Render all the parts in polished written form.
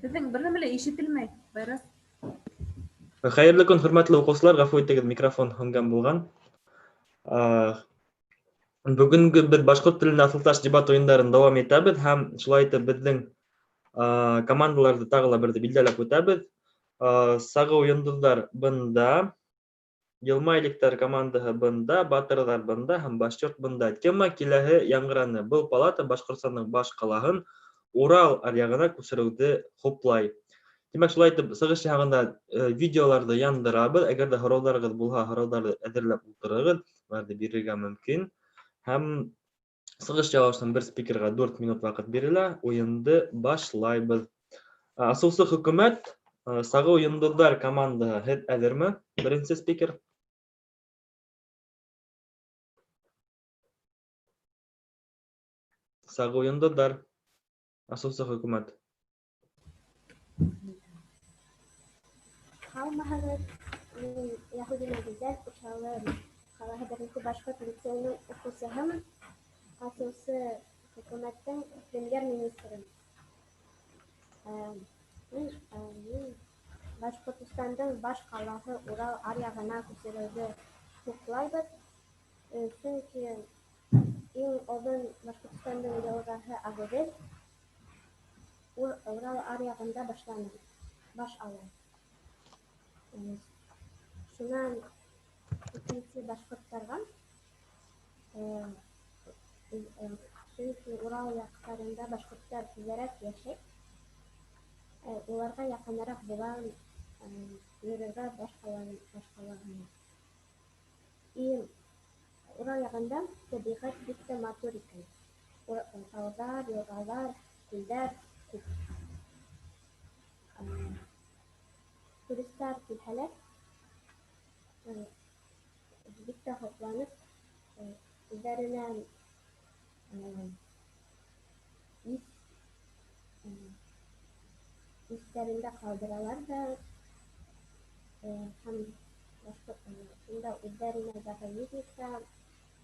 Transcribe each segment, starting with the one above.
Беҙҙең бер нәмә лә ишетелмәй, Байрас. Хәйерле көн, хөрмәтле уҡыусылар, ғәфү итегеҙ, микрофон һүнгән булған. Бөгөнгө беҙ башҡорт теленә аҫылташ дебат уйындарын дауам итәбеҙ һәм шулай итеп беҙҙең командаларҙы тағы ла берҙе билдәләп үтәбеҙ. Сағыу йондоҙҙар бында, Йылмайликтар командаһы бында, Батырҙар бында һәм Башкорт бында. Тема киләһе яңғыраны. Был палата Башҡортостандың баш ҡалаһын Урал аръяғына күсереүҙе хуплай. Тимәк, шулай итеп, сығыш яғында видеоларҙы яндырабыҙ. Әгәр ҙә һорауҙарығыҙ булһа, һорауҙарҙы әҙерләп ултырығыҙ, уларҙы бирергә мөмкин. Һәм сығыш яуышынан бер спикерға 4 минут ваҡыт бирелә. Уйынды башлайбыҙ. Асыусы хөкүмәт, Сағыу йондоҙҙар командаһы, һеҙ әҙерме? Беренсе спикер. Сағыу йондоҙҙар, асыусы хөкүмәт. Һаумыһығыҙ, мин Яһүдина Гүзәл Учалы ҡалаһы беренсе башҡорт лицейының уҡыусыһымын. Асыусы хөкүмәттең премьер-министры. Мин Башҡортостандың баш ҡалаһы Урал аръяғына күсереүҙе хуплайбыҙ. Сөнки иң оҙон Башҡортостандың йылғаһы Агыҙел Урал аръяғында баш ала. Шунан икенсе башҡорттарға, сөнки Урал яҡтарында башҡорттар күберәк йәшәй, уларға яҡыныраҡ була йөрөргә баш ҡалаһына. Урал яғында тәбиғәт бик тә матур икән. Тауҙар, йылғалар, күлдәр күп. Туристар килһәләр, бик тә һоҡланып, үҙҙәренән истәрендә ҡалдыралар ҙа һәм шунда үҙҙәренә заповедникта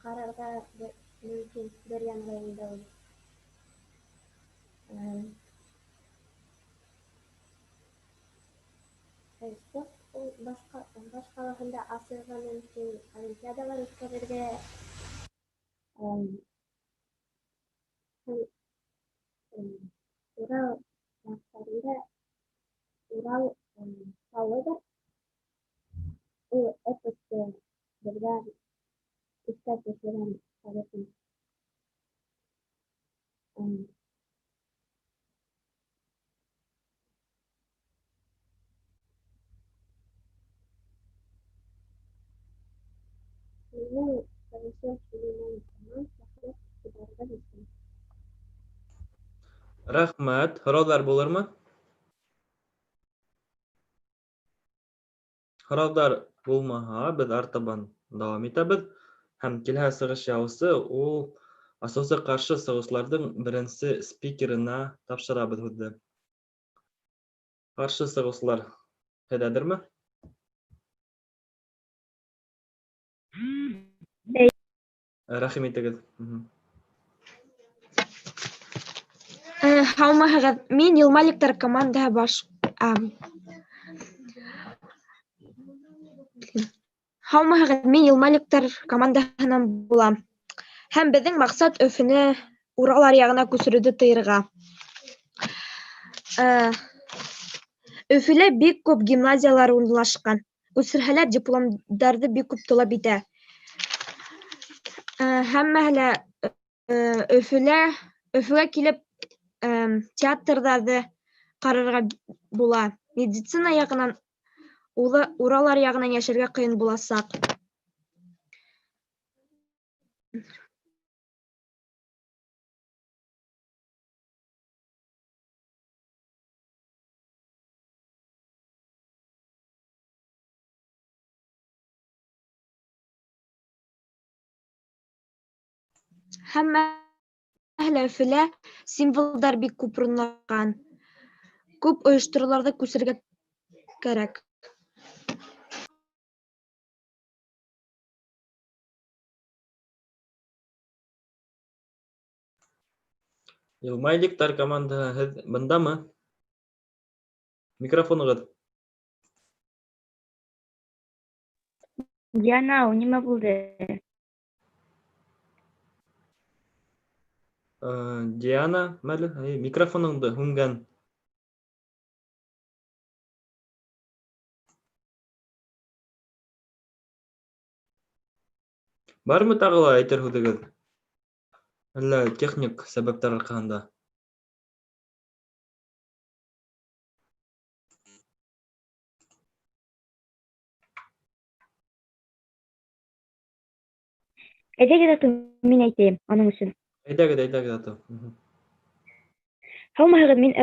ҡарарға мөмкин бер янғайында ул. Спорт баш ҡалаһында асырға мөмкин, олимпиадалар үткәрергә. Урал яҡтарында Урал тауы бар. Ул эпосты беҙгә иҫкә төшөргән тарихи. Минең сығышым шуның менән тәмам. Рәхмәт, игътибарығыҙ өсөн. Рәхмәт. Һорауҙар булырмы? Һорауҙар булмаһа, беҙ артабан дауам итәбеҙ. Һәм киләһе сығыш яуысы, ул асыусы ҡаршы сығыусыларҙың беренсе спикерына тапшырабыҙ һүҙҙе. Ҡаршы сығыусылар, һеҙ әҙерме? Рәхим итегеҙ. Һаумыһығыҙ, мин Йылмайликтар командаһы Һаумыһығыҙ, мин Йылмайликтар командаһынан булам. Һәм беҙҙең маҡсат Өфөнө Урал аръяғына күсереүҙе тыйырға. Өфөлә бик күп гимназиялар урынлашҡан. Күсерһәләр, дипломдарҙы бик күп талап итә. Һәммәһе лә Өфөгә килеп театрҙарҙы ҡарарға була. Медицина яғынан Урал аръяғынан йәшәргә ҡыйын буласаҡ. Һәммәһе лә Өфөлә символдар бик күп урынлашҡан. Күп ойоштороларҙы күсергә кәрәк. Йылмайдиктар командаһы, һеҙ бындамы? Микрофонығыҙ. Диана, нимә булды? Диана, мәле, микрофоныңды һүнгән. Бармы тағы ла әйтер һүҙегеҙ? Әллә техник сәбәптәр арҡаһында? Әйҙәгеҙ ату, мин әйтәйем аның өсөн. Әйҙәгеҙ ату. Һаумыһығыҙ, мин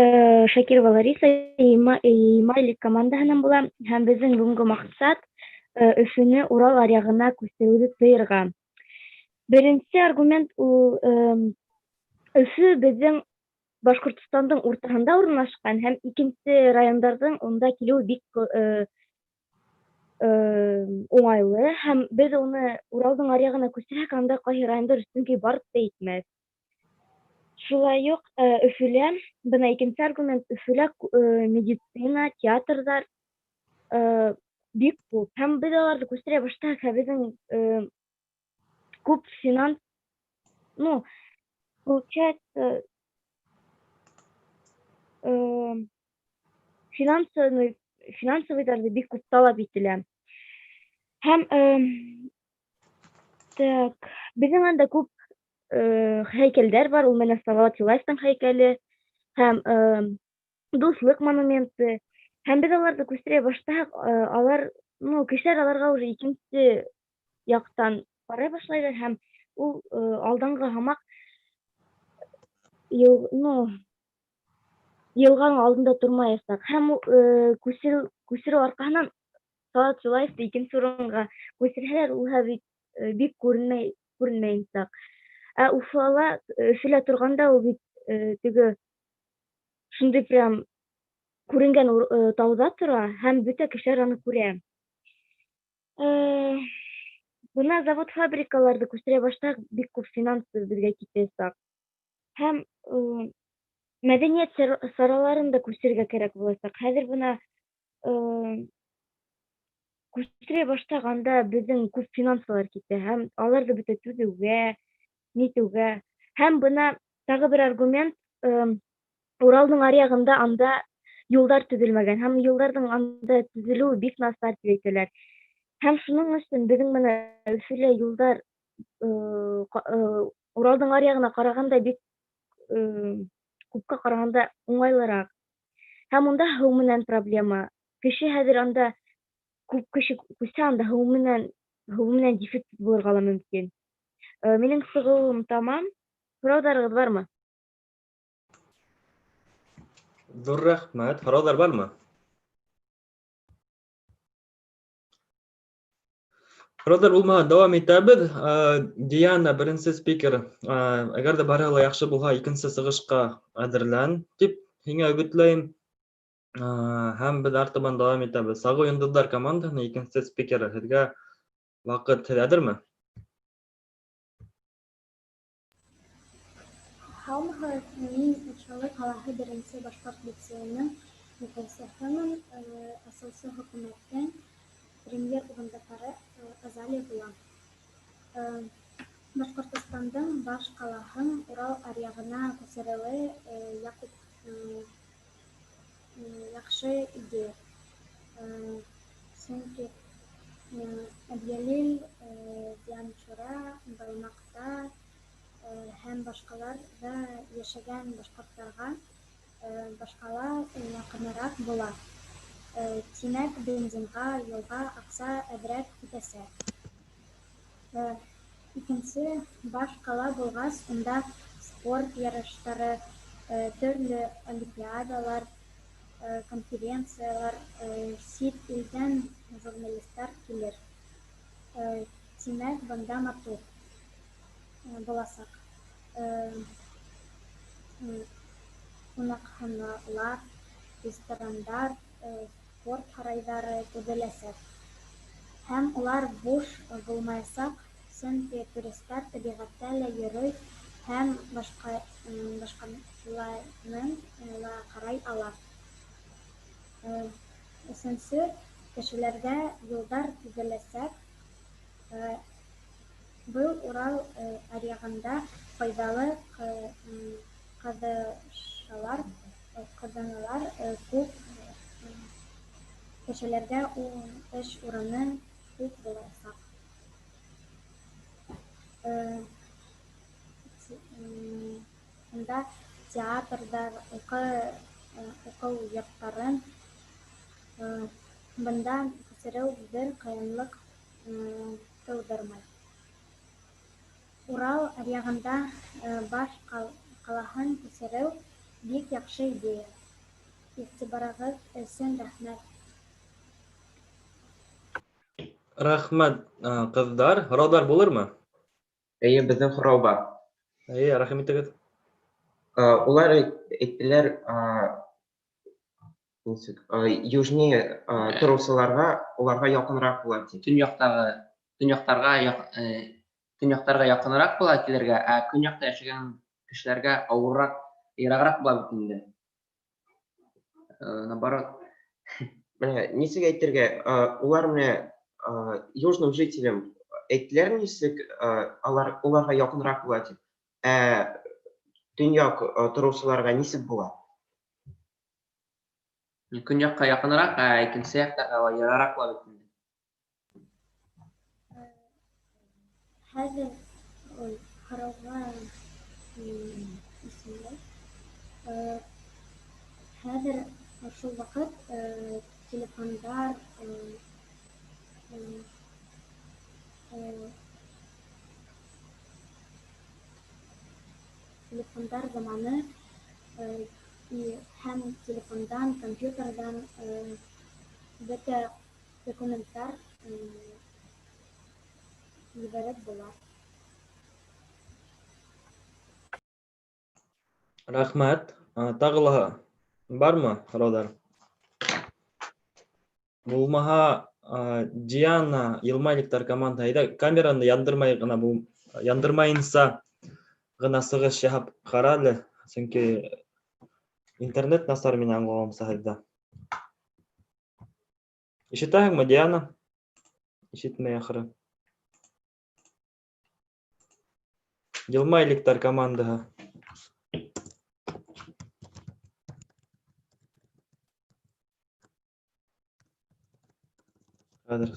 Шакирова Лариса, Имайлик командаһынан булам, һәм беҙҙең бөгөнгө маҡсат Өфөнө Урал аръяғына күсереүҙе тыйырға. Беренсе аргумент ул Өфө беҙҙең Башҡортостандың уртаһында урынлашҡан һәм икенсе райондарҙың унда килеүе бик уңайлы һәм беҙ уны Уралдың аръяғына күсерһәк, анда ҡайһы райондар өҫтөнкө барып та етмәҫ. Шулай уҡ Өфөлә, бына икенсе аргумент, Өфөлә медицина, театрҙар бик күп. Һәм беҙ аларҙы күсерә башлаһаҡ, беҙҙең күп финанс, получается, финансовыйҙарҙы бик күп талап ителә. Һәм беҙҙең анда күп һәйкәлдәр бар, ул менән Салауат Юлаевтың һәйкәле һәм Дуҫлыҡ монументы. Һәм беҙ аларҙы күсерә башлаһаҡ, алар, кешеләр аларға уже икенсе яҡтан ҡарай башлайҙар һәм ул алданғы һамаҡ йылғаның алдында тормаясаҡ. Һәм күсереү арҡаһынан Салауат Юлаевты икенсе урынға күсерһәләр, ул бик күренмәйенсәк. Ә Өфөлә торғанда ул бит теге шундай прям күренгән тауҙа тора һәм бөтә кешеләр аны күрә. Бына завод-фабрикаларҙы күсерә башлаһаҡ, бик күп финанс беҙгә китәсәк. Һәм мәҙәниәт сараларын да күсергә кәрәк буласаҡ. Хәҙер бына күсерә башлаһаҡ, анда беҙҙең күп финансылар китә һәм аларҙы бөтә төҙөүгә, нитеүгә. Һәм бына тағы бер аргумент, Уралдың аръяғында анда юлдар төҙөлмәгән һәм юлдарҙың анда төҙөлөүе бик насар тип әйтәләр. Һәм шуның өсөн беҙҙең бына Өфөлә юлдар Уралдың аръяғына ҡарағанда бик күпкә ҡарағанда уңайлыраҡ. Һәм унда һыу менән проблема. Кеше хәҙер анда, күп кеше күсә, анда һыу менән дефицит булырға ла мөмкин. Минең сығыуым тамам. Һорауҙарығыҙ бармы? Ҙур рәхмәт. Һорауҙар бармы? Һорауҙар булмаһа, дауам итәбеҙ. Диана, беренсе спикер, әгәр ҙә барыһы ла яҡшы булһа, икенсе сығышҡа әҙерлән, тип һиңә өгөтләйем. Һәм беҙ артабан дауам итәбеҙ. Сағыу йондоҙҙар командаһының икенсе спикеры, һеҙгә ваҡыт, һеҙ әҙерме? Һаумыһығыҙ, мин Шалай ҡалаһы беренсе башҡорт лицейының мөхәссәсәһенең асыусы хөкүмәттең премьер урынбаҫары Азалия булам. Башҡортостандың баш ҡалаһын Урал аръяғына күсереүе яҡшы идея. Сөнки Әбйәлил, Зыяншура, Баймаҡта һәм башҡаларҙа йәшәгән башҡорттарға башҡала яҡыныраҡ була. Тимәк, бензинға, юлға аҡса әҙерәк китәсәк. Икенсе, баш ҡала булғас, унда спорт ярыштары, төрлө олимпиадалар, конференциялар, сит илдән журналистар килер. Тимәк, бында матур буласаҡ. Кунакханалар, ресторандар, спорт һарайҙары төҙөләсәк. Һәм улар буш булмаясаҡ, сөнки туристар тәбиғәттә лә йөрөй һәм башҡаларҙың ла ҡарай ала. Өсөнсө, кешеләргә юлдар төҙөләсәк. Был Урал аръягында файҙалы ҡаҙаналар күп, кешеләргә эш урыны күп буласаҡ. Унда театрҙар, уҡыу йорттарын, бында күсереү бер ҡыйынлыҡ тыуҙырмай. Урал аръягында баш ҡалаһын күсереү бик яҡшы идея. Иғтибарығыҙ өсөн рәхмәт. Рәхмәт, ҡыҙҙар. Һорауҙар булырмы? Эйе, беҙҙең һорау бар. Рәхим итегеҙ. Улар әйттеләр, южнее тороусыларға уларға яҡыныраҡ була тип. Төньяҡтарға яҡыныраҡ була килергә, ә көньяҡта йәшәгән кешеләргә ауырыраҡ, йырағыраҡ була бит инде. Наоборот. Нисек әйтергә, улар менә южным жителям әйттеләр нисек уларға яҡыныраҡ була тип. Ә төньяҡ тороусыларға нисек була? Көньяҡҡа яҡыныраҡ, ә икенсе яҡтарға йырағыраҡ була бит инде. Хәҙер һорауға исемлек. Хәҙер шул ваҡыт телефондар заманы һәм телефондан, компьютердан бөтә документтар ебәреп була. Рәхмәт. Тағы ла бармы һорауҙар? Булмаһа, Диана, Йылмайликтар командаһы, камераны яндырмайынса ғына сығыш яһап ҡара әле, сөнки интернет насар минең аңлауымса һеҙҙә. Ишетәһеңме, Диана? Ишетмәй ахыры. Йылмайликтар командаһы. Хәҙер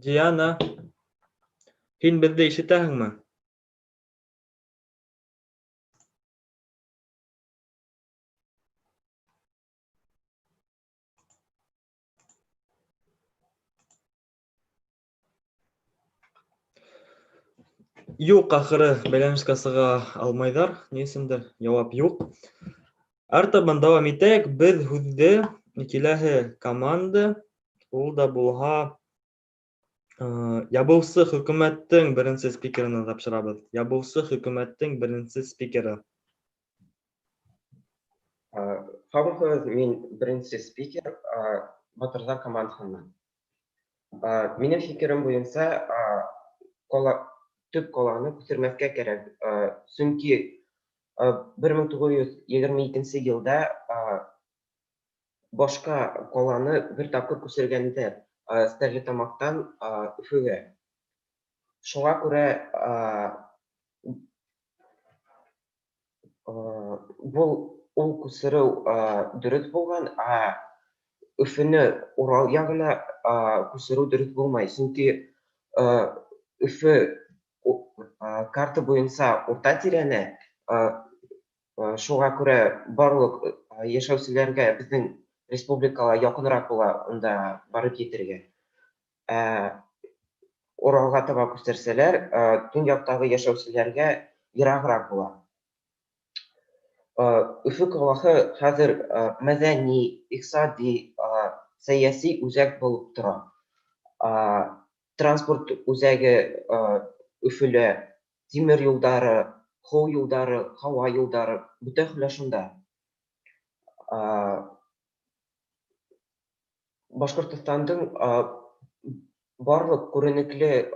Диана, һин беҙҙе ишетәһеңме? Юҡ, ахыры, бәйләнешкә сыға алмайҙар, ни өсөндөр, яуап юҡ. Артабан дауам итәйек, беҙ һүҙҙе киләһе команда, ул да булһа ябыусы хөкүмәттең беренсе спикерына тапшырабыҙ. Ябыусы хөкүмәттең беренсе спикеры. Һаумыһығыҙ, мин беренсе спикер Батырҙар командаһынан. Минең фекерем буйынса, төп ҡаланы күсермәҫкә кәрәк. Сөнки 1922 йылда башҡа ҡаланы бер тапҡыр күсергәндәр, Стәрлетамаҡтан Өфөгә. Шуға күрә ул күсереү дөрөҫ булған, ә Өфөнө Урал яғына күсереү дөрөҫ булмай. Сөнки Өфө карта буйынса урта тирәне, шуға күрә барлык йәшәүселәргә беҙҙең республикала яҡыныраҡ була унда барып етергә. Уралға таба күсерсәләр, төньяҡтағы йәшәүселәргә йырағыраҡ була. Өфө қаласы хәзер мәдәни, икътисади, сәяси үзәк булып тора. Транспорт үзәге Өфөлә, тимер юлдары, һыу юлдары, һава юлдары бөтәһе шунда. Башкортостандың барлык күренекле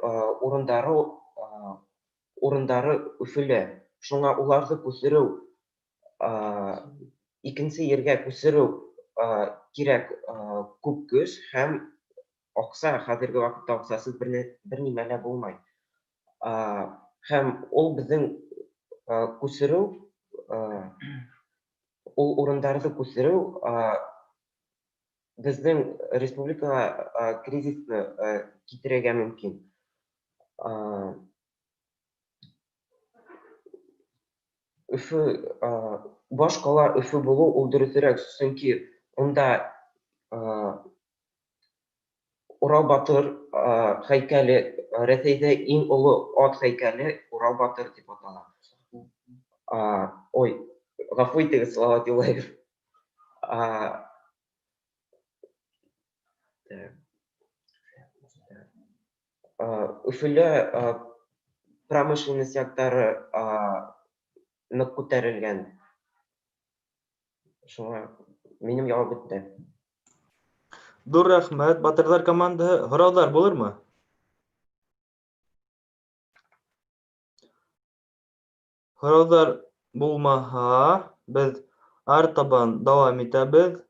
урындары Өфөлә. Шуңа уларны күсерү, икенче ергә күсерү кирәк күп көч һәм акча, хәзерге вакытта акчасыз берни дә булмай. Һәм ул безнең күсерү, ул урыннарны күсерү безнең республикага кризисны китерергә мөмкин. Өфө, баш кала Өфө булу ул дөресрәк, чөнки унда Урал Батыр һәйкәле, Рәсәйдә иң олы ат һәйкәле Урал Батыр дип атала. Ой, гафу итегез, Салават Юлаев. Өфөлә промышленность секторы нык күтәрелгән. Шуңа минем җавап бетте. Dur рәхмәт. Батырлар командаһы һораулар булырмы? Һораулар булмаһа, без артабан дәвам итәбез.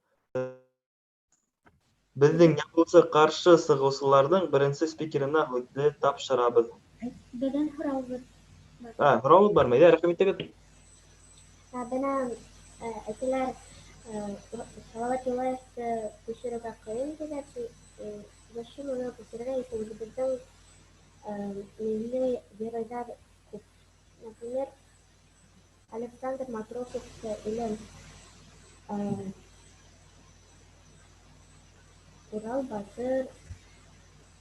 Безнең ябылсы каршы сыгышуларның беренче спикерына һүзне тапшырабыз. Беден һораубыз. Һорау бармы? Рәхмәт итегез. Бена әтиләр Салават Юлаевты күчерергә кыен диләр. Яшел уны күчерергә үзебезнең милли геройлар күп. Например, Александр Матросов или Урал Батыр,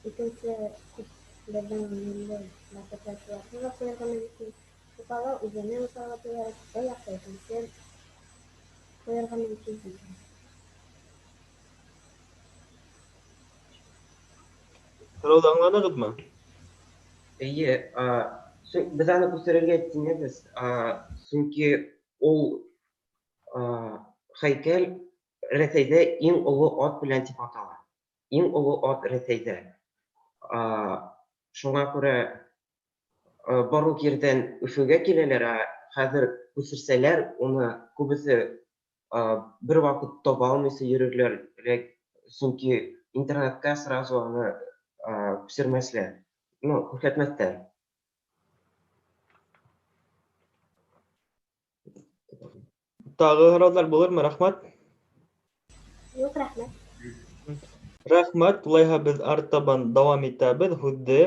икенче күпләрнең милли батырларны куярга мөмкин. Шукала үзенең Салават Юлаевта яктыртып куярга мөмкин. Һорауды аңладыгызмы? Әйе, без аны күтәрергә тиңбез, чөнки ул һәйкәл Рәсәйдә иң олы ат белән дип атала. Иң олы ат Рәсәйдә. Шуңа күрә барлык ердән Өфөгә киләләр, хәзер күчерсәләр, уны күбесе бер вакыт таба алмыйсы йөрерләр, чөнки интернетка сразу аны күчермәсләр. Күрсәтмәсләр. Тагы һораулар булырмы? Рәхмәт. Юк, рәхмәт. Рәхмәт. Улайһа без артабан дәвам итәбез. Һүзне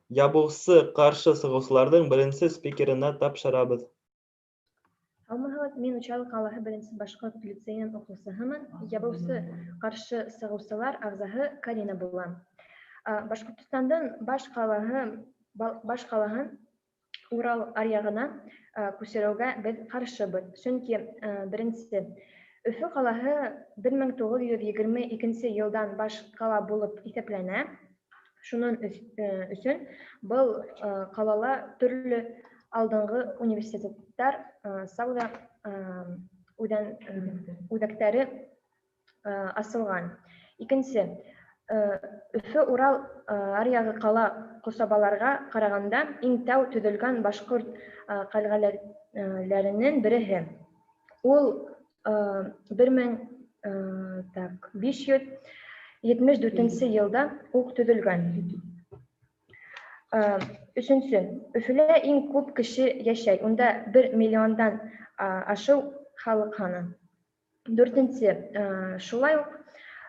ябылсы каршы сыгышуларның беренче спикерына тапшырабыз. Алмаһылык, мин Учалы калаһы беренче башкорт лицейның укучысымын. Ябылсы каршы сыгышучылар агзаһы Карина була. Башкортостандың баш калаһын Урал аръягына күчерүгә без каршыбыз. Чөнки беренче Өфө калаһы 1922 елдан баш кала булып исәпләнә. Шуның өчен был калала төрле алдынгы университетлар, сауда үзәкләре асылган. Икенче, Өфө Урал аръягы кала кусабаларга караганда иң тәү төзелгән башкорт каләләренең береһе. Ул 1574 елда ук төзелгән. Өченче, Өфөлә иң күп кеше яшәй. Унда 1 миллиондан ашу халык саны. Дүртенче, шулай ук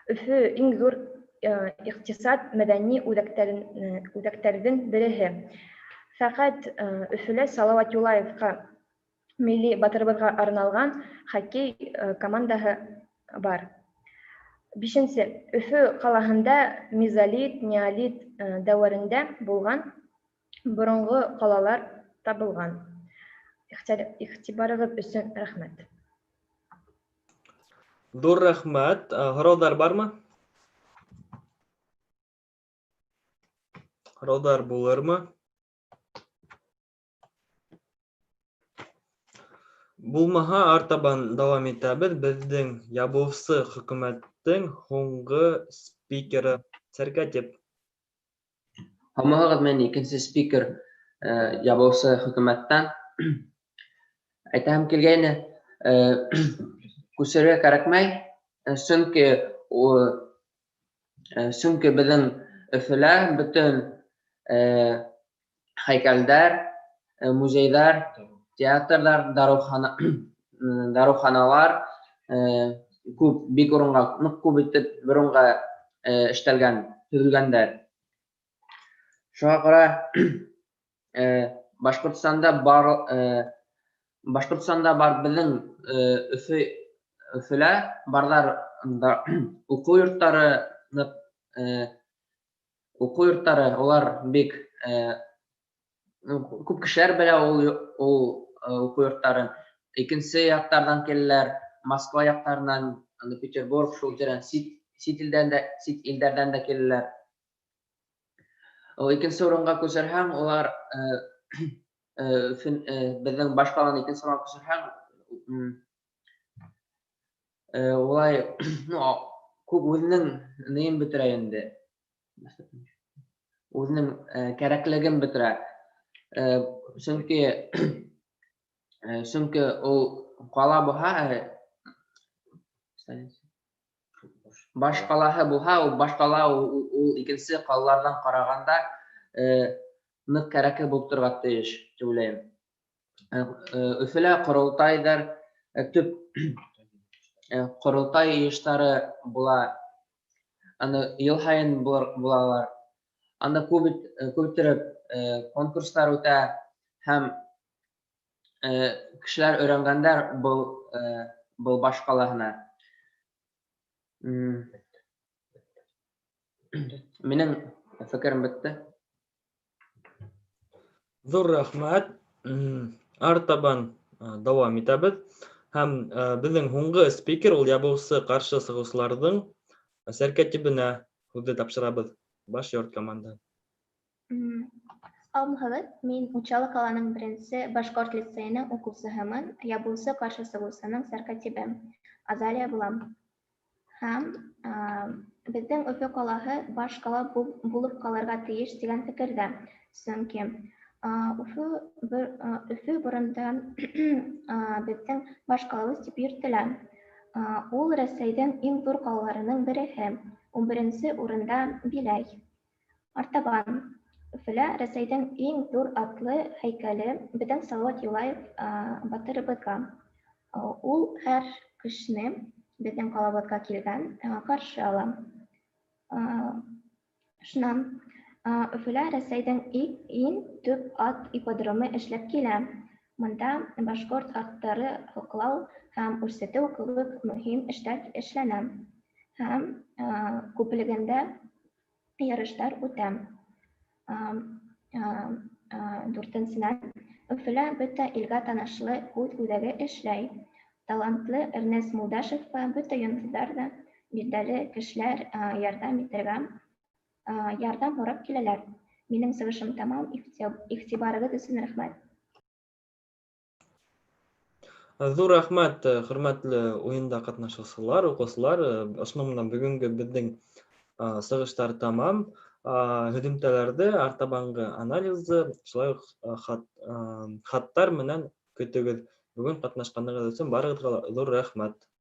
Өфө иң зур икътисад мәдәни үзәкләренең береһе. Фәкать Өфөлә Салават Юлаевка милли батырыбызга арналган хоккей командаһы бар. Бишенче, Өфө калаһында мезолит, неолит дәврендә булган борынгы калалар табылган. Игътибарыгыз өчен рәхмәт. Ҙур рәхмәт. Һорауҙар бармы? Һорауҙар булырмы? Булмаһа, артабан дауам итәбеҙ. Беҙҙең ябыусы хөкүмәттең һуңғы спикеры Сәркәтип. Һаумыһығыҙ, мен икенсе спикер ябыусы хөкүмәттән. Әйтәһем килгәйне, күсерергә кәрәкмәй, сөнки беҙҙең Өфөлә бөтөн һәйкәлдәр, музейҙар, театрҙар, дарыуханалар күп, бик урынға, ныҡ күп итеп бер урынға эштәлгән, төҙөлгәндәр. Шуға күрә Башҡортостанда бар беҙҙең Өфөлә барҙар уҡыу йорттары, улар бик күп кешеләр белә ул уҡыу йорттарын. Икенсе яҡтарҙан киләләр, Москва яҡтарынан, Петербург, шул тирән сит илдәрҙән дә киләләр. Икенсе урынға күсерһәң, улар беҙҙең баш ҡаланы икенсе урынға күсерһәң, улай күп үҙенең нейен бөтөрә инде. Үҙенең кәрәклеген бөтөрә. Сөнки ул ҡала булһа, баш ҡалаһы булһа, ул баш ҡала ул икенсе ҡалаларҙан ҡарағанда ныҡ кәрәкле булып торорға тейеш, тип уйлайым. Өфөлә ҡоролтайҙар, төп ҡоролтай йыштары була. Йыл һайын булалар. Анда күп иттереп конкурстар үтә һәм кешеләр өйрәнгәндәр был баш ҡалаһына. Минең фекерем бөттө. Ҙур рәхмәт. Артабан дауам итәбеҙ. Һәм беҙҙең һуңғы спикер, ул ябыусы ҡаршы сығыусыларҙың Сәркәтибенә һүҙҙе тапшырабыҙ. Баш йорт команда. Һаумыһығыҙ, мин Учалы ҡаланың беренсе башҡорт лицейының уҡыусыһымын, ябыусы ҡаршы сығыусының Сәркәтибе Азалия булам. Һәм беҙҙең Өфө ҡалаһы баш ҡала булып ҡалырға тейеш тигән фекерҙә. Сөнки Өфө борондан беҙҙең баш ҡалабыҙ тип йөрөтөлә. Ул Рәсәйҙең иң ҙур ҡалаларының береһе, 11-нсе урында биләй. Артабан Өфөлә Рәсәйҙең иң ҙур атлы һәйкәле беҙҙең Салауат Юлаев батырыбыҙға. Ул һәр кешене беҙҙең ҡалабыҙға килгән ҡаршы ала. Шунан Өфөлә Рәсәйҙең иң төп ат ипподромы эшләп килә. Мында башҡорт аттары һаҡлау һәм үрсетеү кеүек мөһим эштәр эшләнә. Һәм күплегендә ярыштар үтә. 4-нсенән Өфөлә бөтә илгә танышлы күҙ үҙәге эшләй. Талантлы Эрнест Мулдашевҡа бөтә йондоҙҙар ҙа, билдәле кешеләр ярҙам итергә, ярҙам һорап киләләр. Минең сығышым тамам, иғтибарығыҙ өсөн рәхмәт. Ҙур рәхмәт, хөрмәтле уйында ҡатнашыусылар, уҡыусылар. Ошоноң менән бөгөнгө беҙҙең сығыштар тамам. Һөҙөмтәләрҙе, артабанғы анализды, шулай уҡ хаттар менән көтөгөҙ. Бөгөн ҡатнашҡанығыҙ өсөн барығыҙға ҙур рәхмәт.